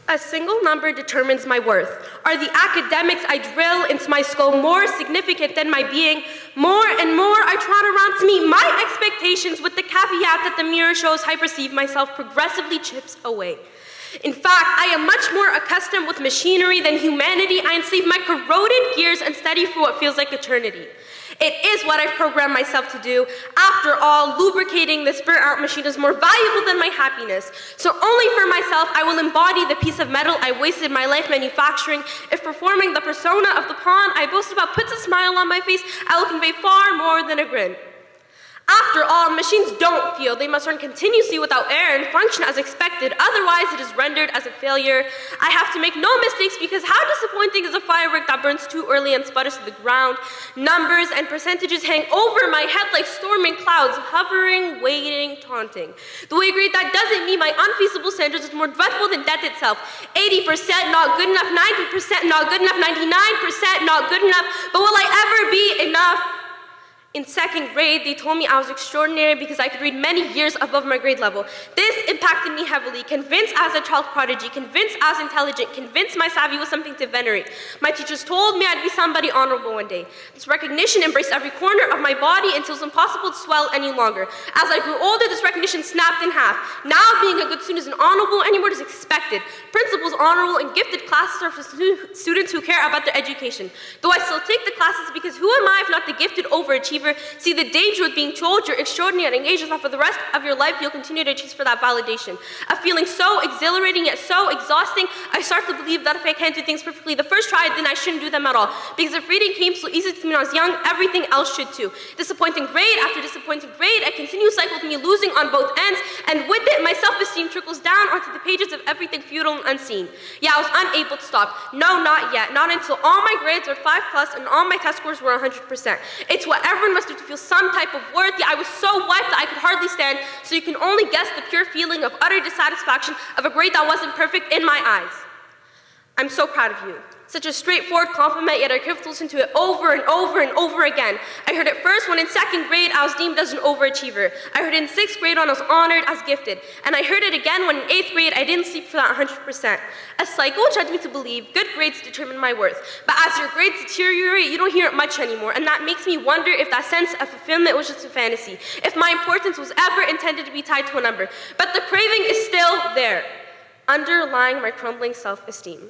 A single number determines my worth. Are the academics I drill into my skull more significant than my being? More and more I trot around to meet my expectations with the caveat that the mirror shows I perceive myself progressively chips away. In fact, I am much more accustomed with machinery than humanity. I enslave my corroded gears and steady for what feels like eternity. It is what I've programmed myself to do. After all, lubricating this burnt-out machine is more valuable than my happiness. So only for myself, I will embody the piece of metal I wasted my life manufacturing. If performing the persona of the pawn I boast about puts a smile on my face, I will convey far more than a grin. After all, machines don't feel. They must run continuously without air and function as expected. Otherwise, it is rendered as a failure. I have to make no mistakes because how disappointing is a firework that burns too early and sputters to the ground? Numbers and percentages hang over my head like storming clouds, hovering, waiting, taunting. Though I agree that doesn't mean my unfeasible standards is more dreadful than death itself. 80% not good enough, 90% not good enough, 99% not good enough, but will I ever be enough? In second grade, they told me I was extraordinary because I could read many years above my grade level. This impacted me heavily. Convinced as a child prodigy, convinced as intelligent, convinced my savvy was something to venerate. My teachers told me I'd be somebody honorable one day. This recognition embraced every corner of my body until it was impossible to swell any longer. As I grew older, this recognition snapped in half. Now being a good student isn't honorable anymore, it is expected. Principals, honorable, and gifted classes are for students who care about their education. Though I still take the classes because who am I if not the gifted overachiever? See the danger with being told you're extraordinary and engaged is that for the rest of your life you'll continue to chase for that validation. A feeling so exhilarating yet so exhausting, I start to believe that if I can't do things perfectly the first try, then I shouldn't do them at all. Because if reading came so easy to me when I was young, everything else should too. Disappointing grade after disappointing grade, a continuous cycle with me losing on both ends, and with it, my self-esteem trickles down onto the pages of everything futile and unseen. Yeah, I was unable to stop. No, not yet. Not until all my grades were 5+ and all my test scores were 100%. It's what everyone must do to feel some type of worth. Yeah, I was so wiped that I could hardly stand, so you can only guess the pure feeling of utter dissatisfaction of a grade that wasn't perfect in my eyes. I'm so proud of you. Such a straightforward compliment, yet I could have listened to it over and over and over again. I heard it first when in second grade I was deemed as an overachiever. I heard it in 6th grade when I was honored as gifted. And I heard it again when in 8th grade I didn't sleep for that 100%. A cycle which led me to believe good grades determine my worth. But as your grades deteriorate, you don't hear it much anymore. And that makes me wonder if that sense of fulfillment was just a fantasy. If my importance was ever intended to be tied to a number. But the craving is still there, underlying my crumbling self-esteem.